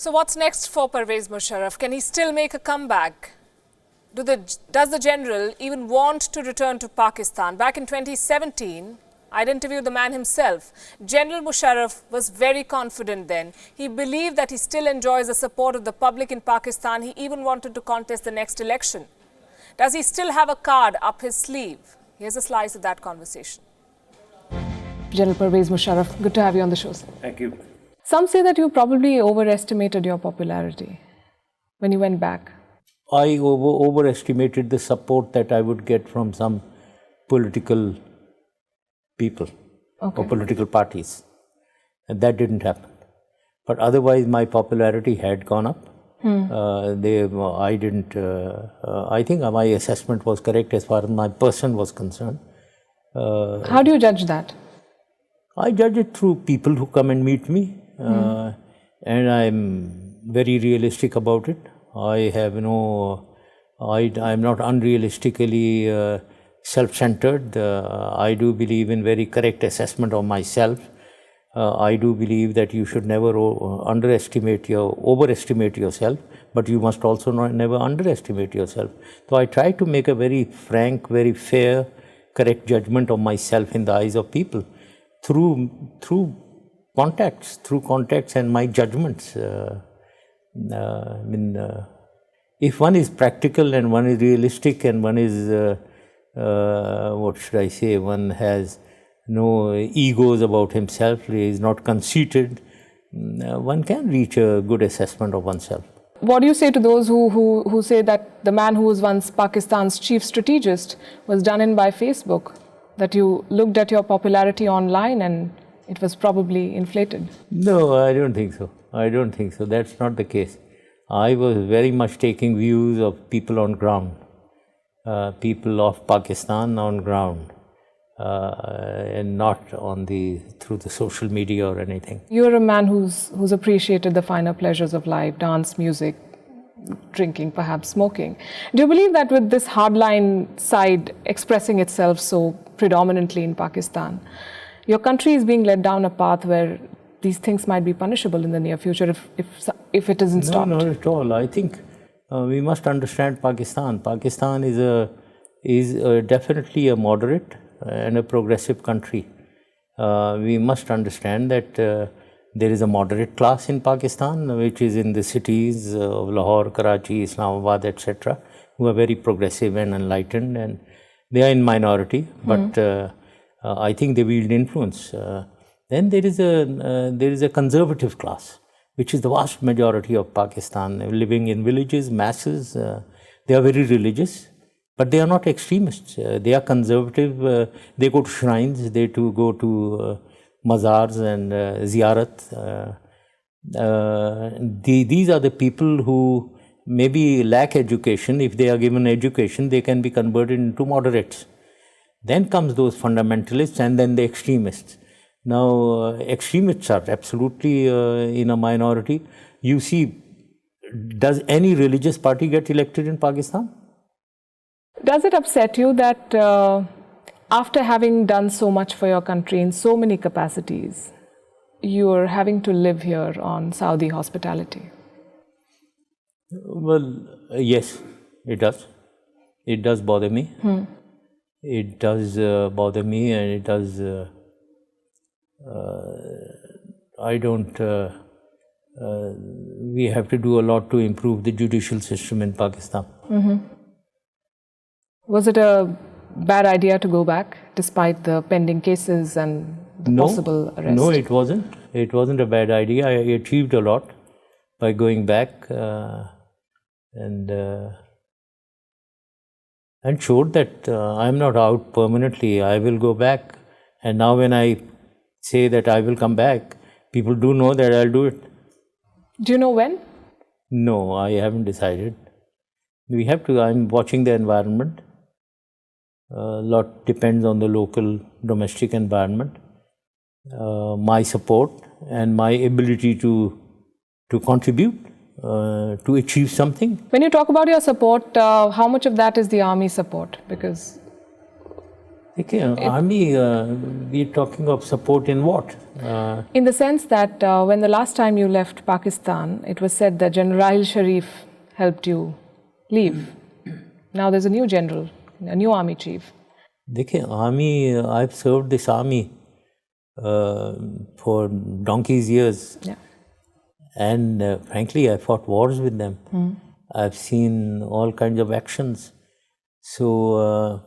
So what's next for Pervez Musharraf? Can he still make a comeback? Does the general even want to return to Pakistan? Back in 2017, I'd interviewed the man himself. General Musharraf was very confident then. He believed that he still enjoys the support of the public in Pakistan. He even wanted to contest the next election. Does he still have a card up his sleeve? Here's a slice of that conversation. General Pervez Musharraf, good to have you on the show, sir. Thank you. Some say that you probably overestimated your popularity when you went back. I overestimated the support that I would get from some political people or political parties. And that didn't happen. But otherwise, my popularity had gone up. I think my assessment was correct as far as my person was concerned. How do you judge that? I judge it through people who come and meet me. And I'm very realistic about it. I'm not unrealistically self-centered. I do believe in very correct assessment of myself. I do believe that you should never overestimate yourself, but you must also never underestimate yourself. So I try to make a very frank, very fair, correct judgment of myself in the eyes of people through contacts and my judgments. If one is practical and one is realistic and one is, one has no egos about himself, he is not conceited, one can reach a good assessment of oneself. What do you say to those who say that the man who was once Pakistan's chief strategist was done in by Facebook, that you looked at your popularity online and it was probably inflated? No, I don't think so. That's not the case. I was very much taking views of people on ground, people of Pakistan on ground, and not through the social media or anything. You're a man who's appreciated the finer pleasures of life, dance, music, drinking, perhaps smoking. Do you believe that with this hardline side expressing itself so predominantly in Pakistan, your country is being led down a path where these things might be punishable in the near future if it isn't stopped? No, not at all. I think we must understand Pakistan. Pakistan is definitely a moderate and a progressive country. We must understand that there is a moderate class in Pakistan, which is in the cities of Lahore, Karachi, Islamabad, etc., who are very progressive and enlightened, and they are in minority, but I think they wield influence. Then there is a conservative class, which is the vast majority of Pakistan, living in villages, masses. They are very religious, but they are not extremists. They are conservative. They go to shrines. They go to mazars and ziyarat. These are the people who maybe lack education. If they are given education, they can be converted into moderates. Then comes those fundamentalists and then the extremists. Now, extremists are absolutely in a minority. You see, does any religious party get elected in Pakistan? Does it upset you that after having done so much for your country in so many capacities, you're having to live here on Saudi hospitality? Well, yes, it does. It does bother me. It does bother me, and it does. We have to do a lot to improve the judicial system in Pakistan. Was it a bad idea to go back, despite the pending cases and the possible arrest? No, it wasn't. It wasn't a bad idea. I achieved a lot by going back and showed that I'm not out permanently. I will go back. And now when I say that I will come back, people do know that I'll do it. Do you know when? No, I haven't decided. We have to. I'm watching the environment. A lot depends on the local domestic environment, my support and my ability to contribute, to achieve something. When you talk about your support, how much of that is the army support? Because Okay, army, we're talking of support in what? In the sense that when the last time you left Pakistan, it was said that General Rahil Sharif helped you leave. Now there's a new general, a new army chief. Dekhe, army, I've served this army for donkey's years. Yeah. And frankly, I fought wars with them. I've seen all kinds of actions. So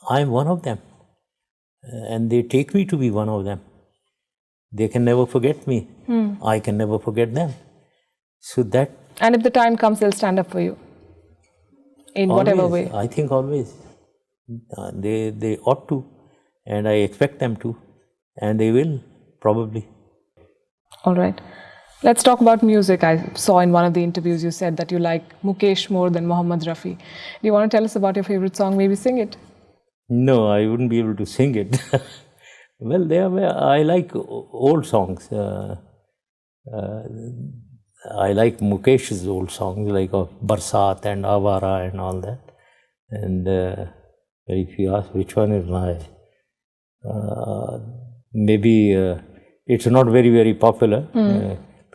I'm one of them. And they take me to be one of them. They can never forget me. I can never forget them. So that... And if the time comes, they'll stand up for you in whatever always, way. I think always. They ought to. And I expect them to. And they will, probably. All right. Let's talk about music. I saw in one of the interviews you said that you like Mukesh more than Mohammed Rafi. Do you want to tell us about your favorite song? Maybe sing it. No, I wouldn't be able to sing it. Well, I like old songs. I like Mukesh's old songs, like of Barsat and Avara and all that. And if you ask which one is my... maybe it's not very, very popular.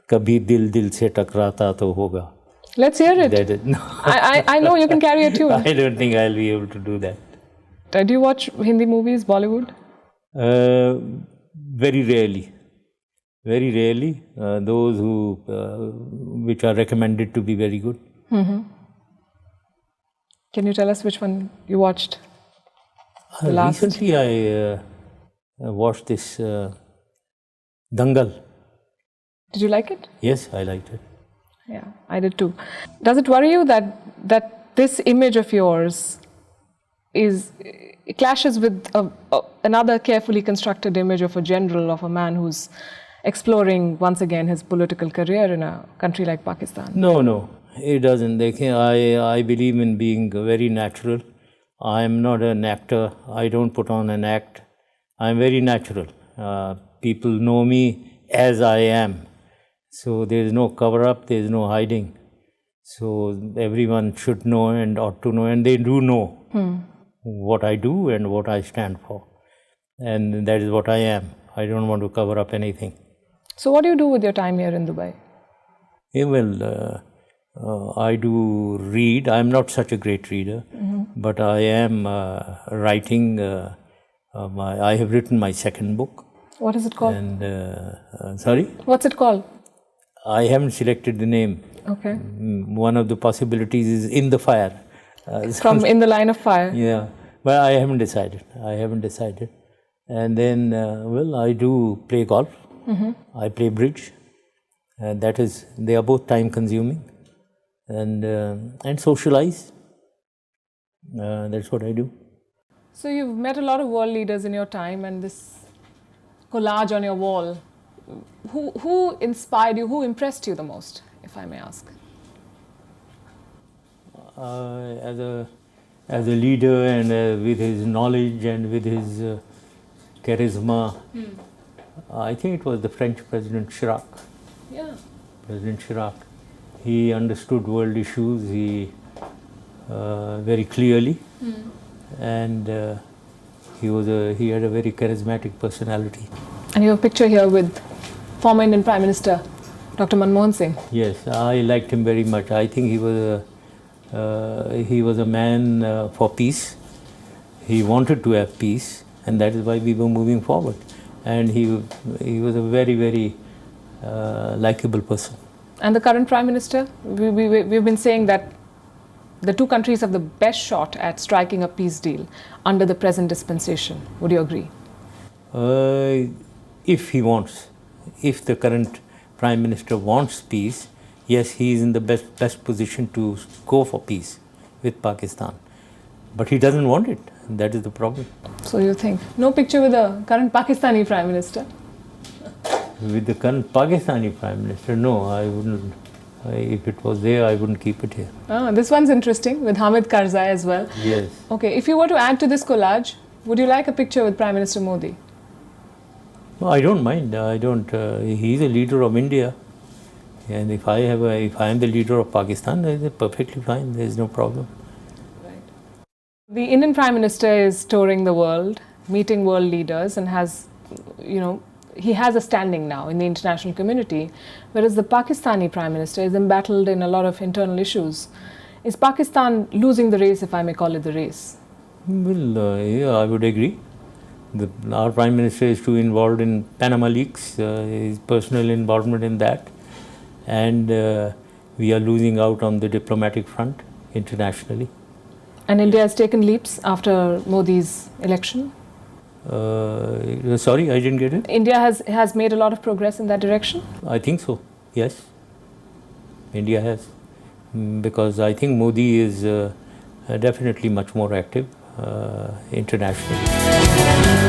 Kabhi dil dil se takrata to hoga. Let's hear it. No. I know you can carry a tune. I don't think I'll be able to do that. Do you watch Hindi movies, Bollywood? Very rarely. Very rarely. Those who, which are recommended to be very good. Can you tell us which one you watched? The last? Recently, I watched this Dangal. Did you like it? Yes, I liked it. Yeah, I did too. Does it worry you that this image of yours it clashes with another carefully constructed image of a general, of a man who's exploring once again his political career in a country like Pakistan? No, it doesn't. I believe in being very natural. I'm not an actor. I don't put on an act. I'm very natural. People know me as I am. So there is no cover up, there is no hiding. So everyone should know and ought to know, and they do know what I do and what I stand for. And that is what I am. I don't want to cover up anything. So what do you do with your time here in Dubai? Yeah, well, I do read. I'm not such a great reader, but I am writing. I have written my second book. What is it called? And sorry? What's it called? I haven't selected the name. Okay. One of the possibilities is In the Fire. From In the Line of Fire. Yeah, but I haven't decided. And then, well, I do play golf. I play bridge. They are both time consuming. And socialize. That's what I do. So you've met a lot of world leaders in your time, and this collage on your wall, who inspired you, who impressed you the most, if I may ask? As a leader and with his knowledge and with his charisma, I think it was the French President Chirac. Yeah. President Chirac. He understood world issues very clearly, and he had a very charismatic personality. And you have a picture here with former Indian Prime Minister Dr. Manmohan Singh. Yes, I liked him very much. I think he was a man for peace. He wanted to have peace, and that is why we were moving forward. And he was a very, very likable person. And the current Prime Minister, we've been saying that the two countries have the best shot at striking a peace deal under the present dispensation. Would you agree? If the current Prime Minister wants peace, yes, he is in the best position to go for peace with Pakistan. But he doesn't want it. That is the problem. So you think no picture with the current Pakistani Prime Minister? With the current Pakistani Prime Minister, no, I wouldn't. If it was there, I wouldn't keep it here. This one's interesting, with Hamid Karzai as well. Yes. Okay, if you were to add to this collage, would you like a picture with Prime Minister Modi? No, I don't mind. I don't. He's a leader of India, and if I am the leader of Pakistan, that is perfectly fine. There is no problem. Right. The Indian Prime Minister is touring the world, meeting world leaders, and has, he has a standing now in the international community, whereas the Pakistani Prime Minister is embattled in a lot of internal issues. Is Pakistan losing the race, if I may call it the race? Well, yeah, I would agree. Our Prime Minister is too involved in Panama leaks, his personal involvement in that, and we are losing out on the diplomatic front internationally. And India has taken leaps after Modi's election? Sorry, I didn't get it. India has made a lot of progress in that direction? I think so, yes. India has. Because I think Modi is definitely much more active internationally.